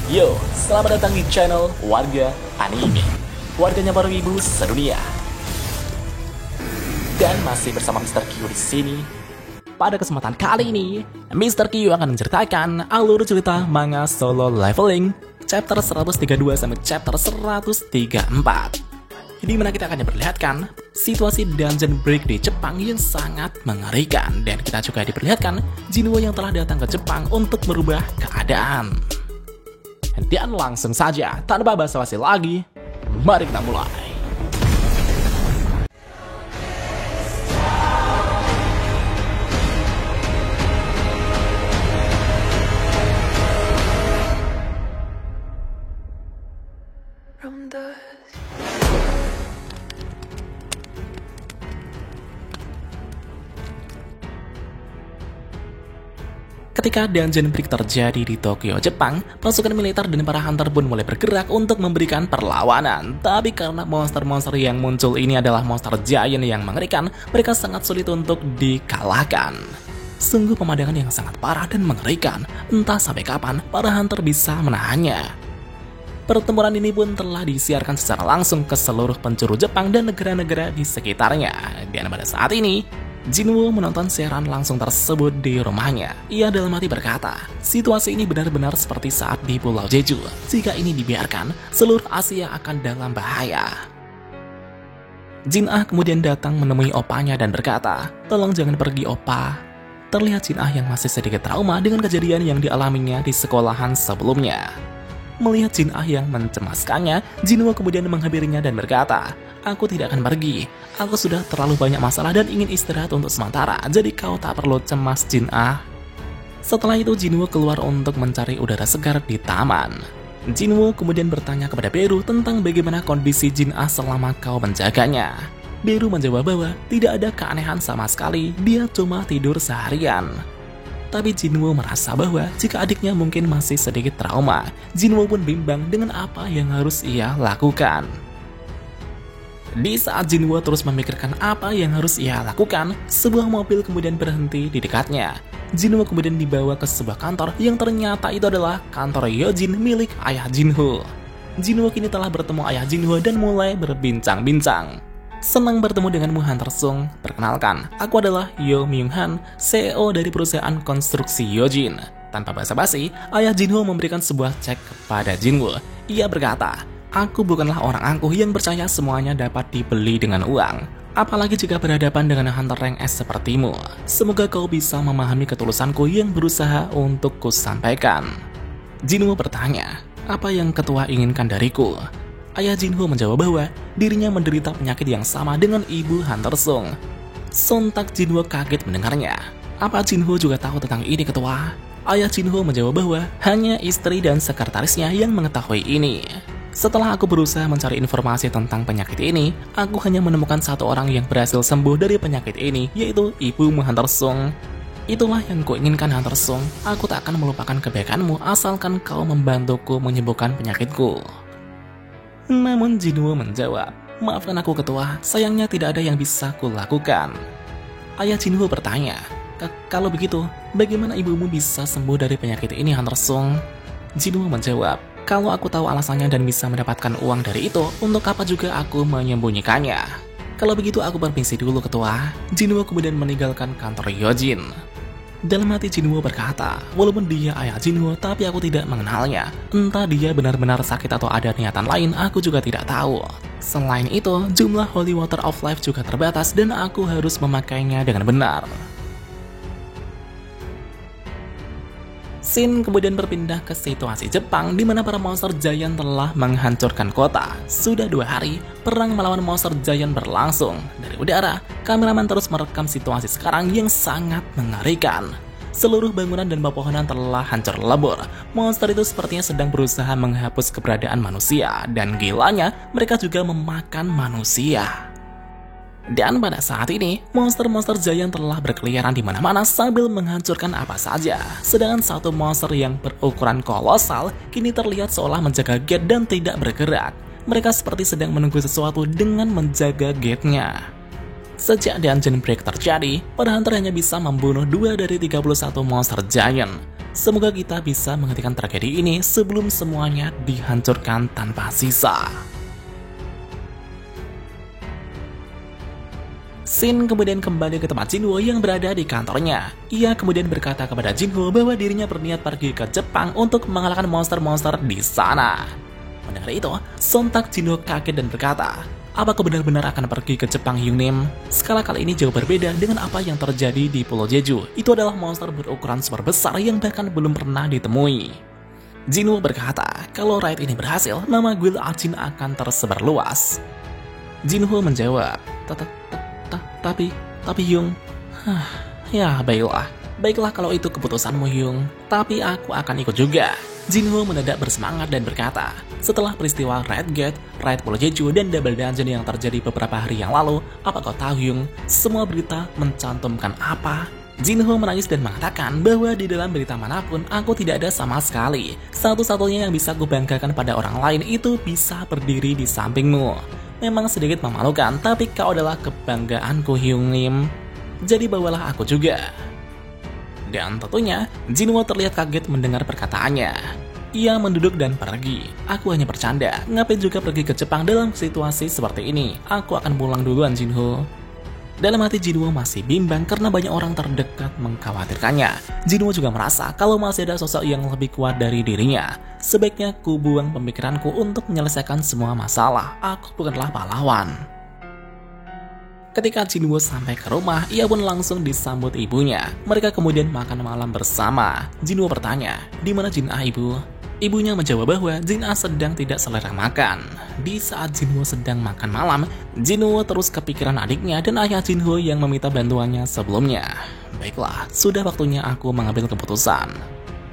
Yo, selamat datang di channel Warga Anime, warganya para wibu sedunia. Dan masih bersama Mr. Q di sini. Pada kesempatan kali ini, Mr. Q akan menceritakan alur cerita manga Solo Leveling chapter 132 sampai chapter 134. Di mana kita akan diperlihatkan situasi dungeon break di Jepang yang sangat mengerikan, dan kita juga diperlihatkan Jinwo yang telah datang ke Jepang untuk merubah keadaan. Dan langsung saja, tanpa basa-basi lagi, mari kita mulai. Ketika dungeon break terjadi di Tokyo, Jepang, pasukan militer dan para hunter pun mulai bergerak untuk memberikan perlawanan. Tapi karena monster-monster yang muncul ini adalah monster giant yang mengerikan, mereka sangat sulit untuk dikalahkan. Sungguh pemandangan yang sangat parah dan mengerikan, entah sampai kapan para hunter bisa menahannya. Pertempuran ini pun telah disiarkan secara langsung ke seluruh penjuru Jepang dan negara-negara di sekitarnya. Dan pada saat ini, Jinwo menonton siaran langsung tersebut di rumahnya. Ia dalam hati berkata, situasi ini benar-benar seperti saat di Pulau Jeju. Jika ini dibiarkan, seluruh Asia akan dalam bahaya. Jin-ah kemudian datang menemui opanya dan berkata, tolong jangan pergi opa. Terlihat Jin-ah yang masih sedikit trauma dengan kejadian yang dialaminya di sekolahan sebelumnya. Melihat Jin-ah yang mencemaskannya, Jinwo kemudian menghampirinya dan berkata, aku tidak akan pergi. Aku sudah terlalu banyak masalah dan ingin istirahat untuk sementara, jadi kau tak perlu cemas, Jin-ah. Setelah itu Jinwo keluar untuk mencari udara segar di taman. Jinwo kemudian bertanya kepada Beru tentang bagaimana kondisi Jin-ah selama kau menjaganya. Beru menjawab bahwa tidak ada keanehan sama sekali, dia cuma tidur seharian. Tapi Jinwo merasa bahwa jika adiknya mungkin masih sedikit trauma, Jinwo pun bimbang dengan apa yang harus ia lakukan. Di saat Jinwo terus memikirkan apa yang harus ia lakukan, sebuah mobil kemudian berhenti di dekatnya. Jinwo kemudian dibawa ke sebuah kantor yang ternyata itu adalah kantor Yojin milik ayah Jinho. Jinwo kini telah bertemu ayah Jinho dan mulai berbincang-bincang. Senang bertemu denganmu, Hunter Sung. Perkenalkan, aku adalah Yo Myung-han, CEO dari perusahaan konstruksi Yojin. Tanpa basa-basi, ayah Jinho memberikan sebuah cek kepada Jinwo. Ia berkata, aku bukanlah orang angkuh yang percaya semuanya dapat dibeli dengan uang. Apalagi jika berhadapan dengan hunter rank S sepertimu. Semoga kau bisa memahami ketulusanku yang berusaha untuk kusampaikan. Jinwo bertanya, apa yang ketua inginkan dariku? Ayah Jinho menjawab bahwa dirinya menderita penyakit yang sama dengan ibu Hunter Sung. Sontak Jinho kaget mendengarnya. Apa Jinho juga tahu tentang ini, ketua? Ayah Jinho menjawab bahwa hanya istri dan sekretarisnya yang mengetahui ini. Setelah aku berusaha mencari informasi tentang penyakit ini, aku hanya menemukan satu orang yang berhasil sembuh dari penyakit ini, yaitu ibumu, Hunter Sung. Itulah yang kuinginkan, Hunter Sung. Aku tak akan melupakan kebaikanmu asalkan kau membantuku menyembuhkan penyakitku. Namun Jinwo menjawab, maafkan aku, ketua, sayangnya tidak ada yang bisa kulakukan. Ayah Jinwo bertanya, kalau begitu, bagaimana ibumu bisa sembuh dari penyakit ini, Hunter Sung? Jinwo menjawab, kalau aku tahu alasannya dan bisa mendapatkan uang dari itu, untuk apa juga aku menyembunyikannya? Kalau begitu aku permisi dulu, ketua. Jinwo kemudian meninggalkan kantor Yojin. Dalam hati Jinwo berkata, walaupun dia ayah Jinwo, tapi aku tidak mengenalnya. Entah dia benar-benar sakit atau ada niatan lain, aku juga tidak tahu. Selain itu, jumlah Holy Water of Life juga terbatas dan aku harus memakainya dengan benar. Scene kemudian berpindah ke situasi Jepang di mana para monster giant telah menghancurkan kota. Sudah 2 hari, perang melawan monster giant berlangsung. Dari udara, kameramen terus merekam situasi sekarang yang sangat mengerikan. Seluruh bangunan dan pepohonan telah hancur lebur. Monster itu sepertinya sedang berusaha menghapus keberadaan manusia, dan gilanya mereka juga memakan manusia. Dan pada saat ini, monster-monster giant telah berkeliaran di mana-mana sambil menghancurkan apa saja. Sedangkan satu monster yang berukuran kolosal kini terlihat seolah menjaga gate dan tidak bergerak. Mereka seperti sedang menunggu sesuatu dengan menjaga gate-nya. Sejak dungeon break terjadi, para hunter hanya bisa membunuh 2 dari 31 monster giant. Semoga kita bisa menghentikan tragedi ini sebelum semuanya dihancurkan tanpa sisa. Shin kemudian kembali ke tempat Jinwoo yang berada di kantornya. Ia kemudian berkata kepada Jinwoo bahwa dirinya berniat pergi ke Jepang untuk mengalahkan monster-monster di sana. Mendengar itu, sontak Jinwoo kaget dan berkata, "Apakah benar-benar akan pergi ke Jepang, Hyungnim? Skala kali ini jauh berbeda dengan apa yang terjadi di Pulau Jeju. Itu adalah monster berukuran super besar yang bahkan belum pernah ditemui." Jinwoo berkata, kalau raid ini berhasil, nama Guild Ajin akan tersebar luas. Jinwoo menjawab, Tapi Hyung, ya baiklah kalau itu keputusanmu, Hyung. Tapi aku akan ikut juga. Jinwoo mendadak bersemangat dan berkata, setelah peristiwa Red Gate, Raid Pulau Jeju, dan Double Dungeon yang terjadi beberapa hari yang lalu, apa kau tahu, Hyung? Semua berita mencantumkan apa? Jinwoo menangis dan mengatakan bahwa di dalam berita manapun aku tidak ada sama sekali. Satu-satunya yang bisa kubanggakan pada orang lain itu bisa berdiri di sampingmu. Memang sedikit memalukan, tapi kau adalah kebanggaanku, Hyungnim. Jadi bawalah aku juga. Dan tentunya, Jinwoo terlihat kaget mendengar perkataannya. Ia menduduk dan pergi. Aku hanya bercanda, ngapain juga pergi ke Jepang dalam situasi seperti ini? Aku akan pulang duluan, Jinwoo. Dalam hati Jinwoo masih bimbang karena banyak orang terdekat mengkhawatirkannya. Jinwoo juga merasa kalau masih ada sosok yang lebih kuat dari dirinya. Sebaiknya ku buang pemikiranku untuk menyelesaikan semua masalah. Aku bukanlah pahlawan. Ketika Jinwoo sampai ke rumah, ia pun langsung disambut ibunya. Mereka kemudian makan malam bersama. Jinwoo bertanya, "Di mana Jin-ah, Ibu?" Ibunya menjawab bahwa Jin-ah sedang tidak selera makan. Di saat Jinwoo sedang makan malam, Jinwoo terus kepikiran adiknya dan ayah Jinwoo yang meminta bantuannya sebelumnya. Baiklah, sudah waktunya aku mengambil keputusan.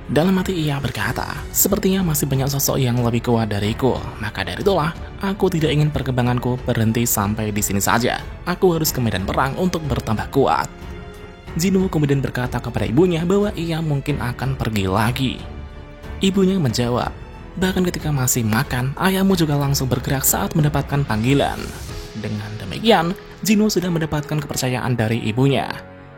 Dalam hati ia berkata, sepertinya masih banyak sosok yang lebih kuat dariku. Maka dari itulah, aku tidak ingin perkembanganku berhenti sampai di sini saja. Aku harus ke medan perang untuk bertambah kuat. Jinwoo kemudian berkata kepada ibunya bahwa ia mungkin akan pergi lagi. Ibunya menjawab, bahkan ketika masih makan, ayahmu juga langsung bergerak saat mendapatkan panggilan. Dengan demikian, Jinwoo sudah mendapatkan kepercayaan dari ibunya.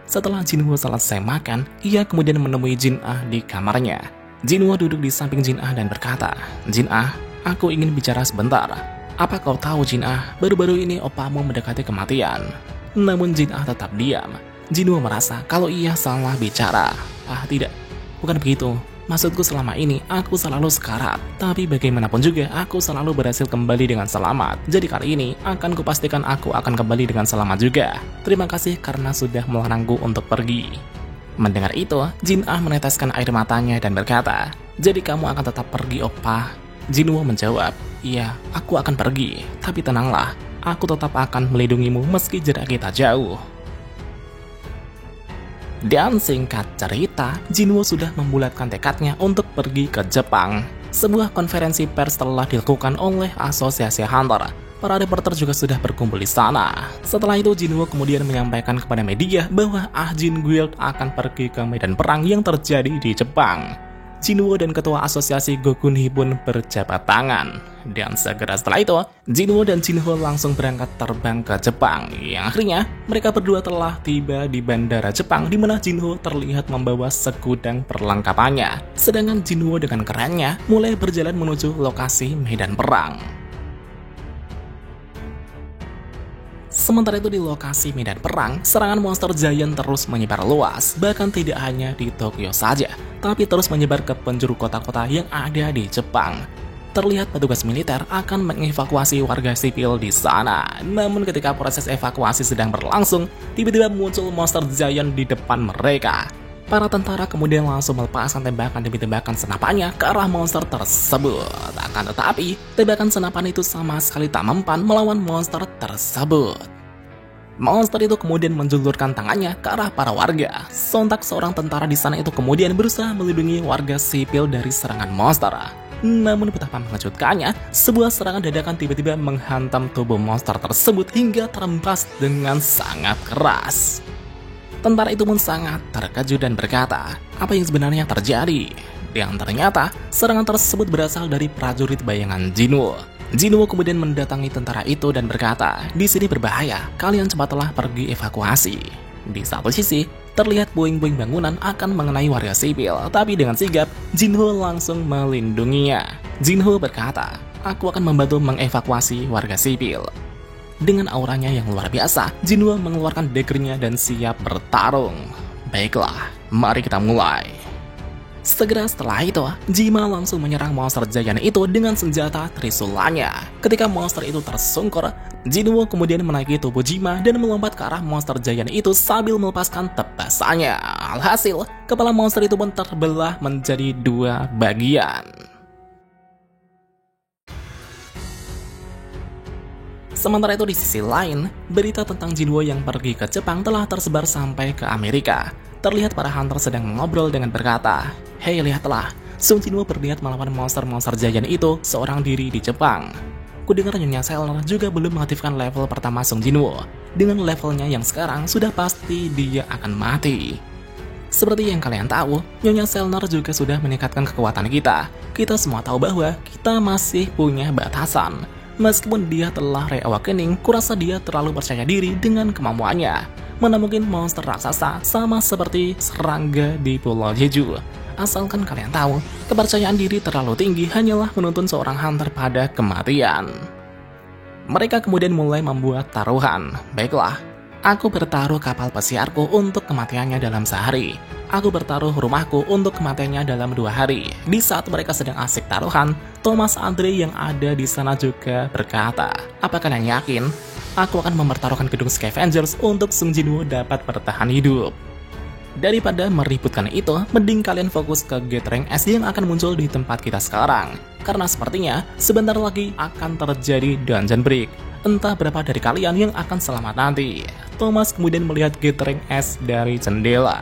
Setelah Jinwoo selesai makan, ia kemudian menemui Jin-ah di kamarnya. Jinwoo duduk di samping Jin-ah dan berkata, "Jin-ah, aku ingin bicara sebentar. Apa kau tahu, Jin-ah, baru-baru ini opamu mendekati kematian?" Namun Jin-ah tetap diam. Jinwoo merasa kalau ia salah bicara. Tidak, bukan begitu. Maksudku selama ini, aku selalu sekarat. Tapi bagaimanapun juga, aku selalu berhasil kembali dengan selamat. Jadi kali ini, akan kupastikan aku akan kembali dengan selamat juga. Terima kasih karena sudah melarangku untuk pergi. Mendengar itu, Jin-ah meneteskan air matanya dan berkata, "Jadi kamu akan tetap pergi, Oppa?" Jinwoo menjawab, "Iya, aku akan pergi. Tapi tenanglah, aku tetap akan melindungimu meski jarak kita jauh." Dan singkat cerita, Jinwoo sudah membulatkan tekadnya untuk pergi ke Jepang. Sebuah konferensi pers telah dilakukan oleh Asosiasi Hunter. Para reporter juga sudah berkumpul di sana. Setelah itu, Jinwoo kemudian menyampaikan kepada media bahwa Ajin Guild akan pergi ke medan perang yang terjadi di Jepang. Jinwoo dan ketua asosiasi Gogunhi pun berjabat tangan. Dan segera setelah itu, Jinwoo dan Jinho langsung berangkat terbang ke Jepang. Yang akhirnya, mereka berdua telah tiba di bandara Jepang di mana Jinho terlihat membawa segudang perlengkapannya. Sedangkan Jinwoo dengan kerennya mulai berjalan menuju lokasi medan perang. Sementara itu di lokasi medan perang, serangan monster giant terus menyebar luas, bahkan tidak hanya di Tokyo saja, tapi terus menyebar ke penjuru kota-kota yang ada di Jepang. Terlihat petugas militer akan mengevakuasi warga sipil di sana. Namun ketika proses evakuasi sedang berlangsung, tiba-tiba muncul monster giant di depan mereka. Para tentara kemudian langsung melepaskan tembakan demi tembakan senapannya ke arah monster tersebut. Akan tetapi, tembakan senapan itu sama sekali tak mempan melawan monster tersebut. Monster itu kemudian menjulurkan tangannya ke arah para warga. Sontak seorang tentara di sana itu kemudian berusaha melindungi warga sipil dari serangan monster. Namun betapa mengejutkannya, sebuah serangan dadakan tiba-tiba menghantam tubuh monster tersebut hingga terhempas dengan sangat keras. Tentara itu pun sangat terkejut dan berkata, apa yang sebenarnya terjadi? Dan ternyata, serangan tersebut berasal dari prajurit bayangan Jinwoo. Jinwoo kemudian mendatangi tentara itu dan berkata, di sini berbahaya, kalian cepatlah pergi evakuasi. Di satu sisi, terlihat puing-puing bangunan akan mengenai warga sipil, tapi dengan sigap, Jinho langsung melindunginya. Jinho berkata, "Aku akan membantu mengevakuasi warga sipil." Dengan auranya yang luar biasa, Jinho mengeluarkan daggernya dan siap bertarung. Baiklah, mari kita mulai. Segera setelah itu, Jima langsung menyerang monster giant itu dengan senjata Trisulanya. Ketika monster itu tersungkur, Jinwo kemudian menaiki tubuh Jima dan melompat ke arah monster giant itu sambil melepaskan tebasannya. Alhasil, kepala monster itu pun terbelah menjadi 2 bagian. Sementara itu di sisi lain, berita tentang Jinwo yang pergi ke Jepang telah tersebar sampai ke Amerika. Terlihat para hunter sedang mengobrol dengan berkata, "Hei, lihatlah, Sung Jinwo berniat melawan monster-monster giant itu seorang diri di Jepang." Kudengar Nyonya Selner juga belum mengaktifkan level pertama Sung Jinwo. Dengan levelnya yang sekarang, sudah pasti dia akan mati. Seperti yang kalian tahu, Nyonya Selner juga sudah meningkatkan kekuatan kita. Kita semua tahu bahwa kita masih punya batasan. Meskipun dia telah reawakening, kurasa dia terlalu percaya diri dengan kemampuannya. Mana mungkin monster raksasa sama seperti serangga di Pulau Jeju. Asalkan kalian tahu, kepercayaan diri terlalu tinggi hanyalah menuntun seorang hunter pada kematian. Mereka kemudian mulai membuat taruhan. Baiklah, aku bertaruh kapal pesiarku untuk kematiannya dalam sehari. Aku bertaruh rumahku untuk kematiannya dalam 2 hari. Di saat mereka sedang asik taruhan, Thomas Andre yang ada di sana juga berkata, "Apa kalian yakin? Aku akan mempertaruhkan gedung Scavengers untuk Sung Jinwo dapat bertahan hidup." Daripada meributkan itu, mending kalian fokus ke Gate Rank S yang akan muncul di tempat kita sekarang. Karena sepertinya, sebentar lagi akan terjadi dungeon break. Entah berapa dari kalian yang akan selamat nanti. Thomas kemudian melihat Gate Rank S dari jendela.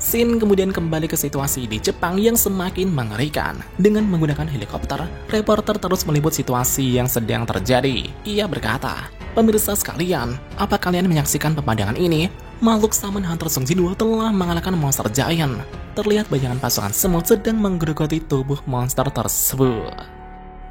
Scene kemudian kembali ke situasi di Jepang yang semakin mengerikan. Dengan menggunakan helikopter, reporter terus meliput situasi yang sedang terjadi. Ia berkata, "Pemirsa sekalian, apa kalian menyaksikan pemandangan ini? Makhluk Summon Hunter Sung Jinwo telah mengalahkan monster giant. Terlihat bayangan pasukan semut sedang menggerogoti tubuh monster tersebut."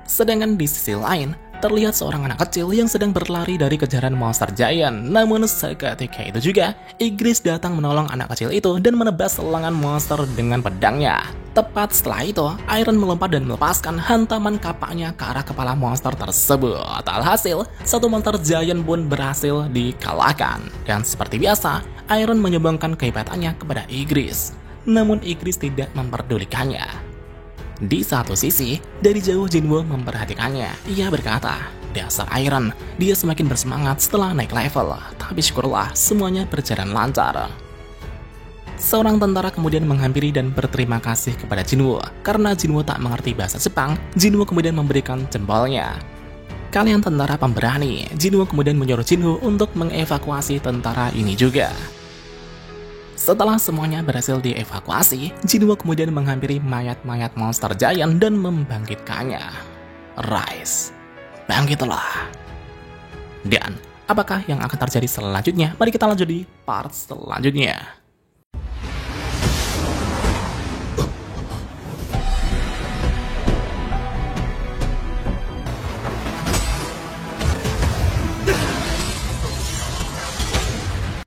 Sedangkan di sisi lain, terlihat seorang anak kecil yang sedang berlari dari kejaran monster giant. Namun seketika itu juga, Igris datang menolong anak kecil itu dan menebas lengan monster dengan pedangnya. Tepat setelah itu, Iron melompat dan melepaskan hantaman kapaknya ke arah kepala monster tersebut. Alhasil, satu monster giant pun berhasil dikalahkan. Dan seperti biasa, Iron menyumbangkan kehebatannya kepada Igris. Namun Igris tidak memperdulikannya. Di satu sisi, dari jauh Jinwo memperhatikannya. Ia berkata, "Dasar Iron, dia semakin bersemangat setelah naik level. Tapi syukurlah, semuanya berjalan lancar." Seorang tentara kemudian menghampiri dan berterima kasih kepada Jinwo. Karena Jinwo tak mengerti bahasa Jepang, Jinwo kemudian memberikan jempolnya. "Kalian tentara pemberani." Jinwo kemudian menyuruh Jinho untuk mengevakuasi tentara ini juga. Setelah semuanya berhasil dievakuasi, Jinwo kemudian menghampiri mayat-mayat monster giant dan membangkitkannya. Rise, bangkitlah. Dan apakah yang akan terjadi selanjutnya? Mari kita lanjut di part selanjutnya.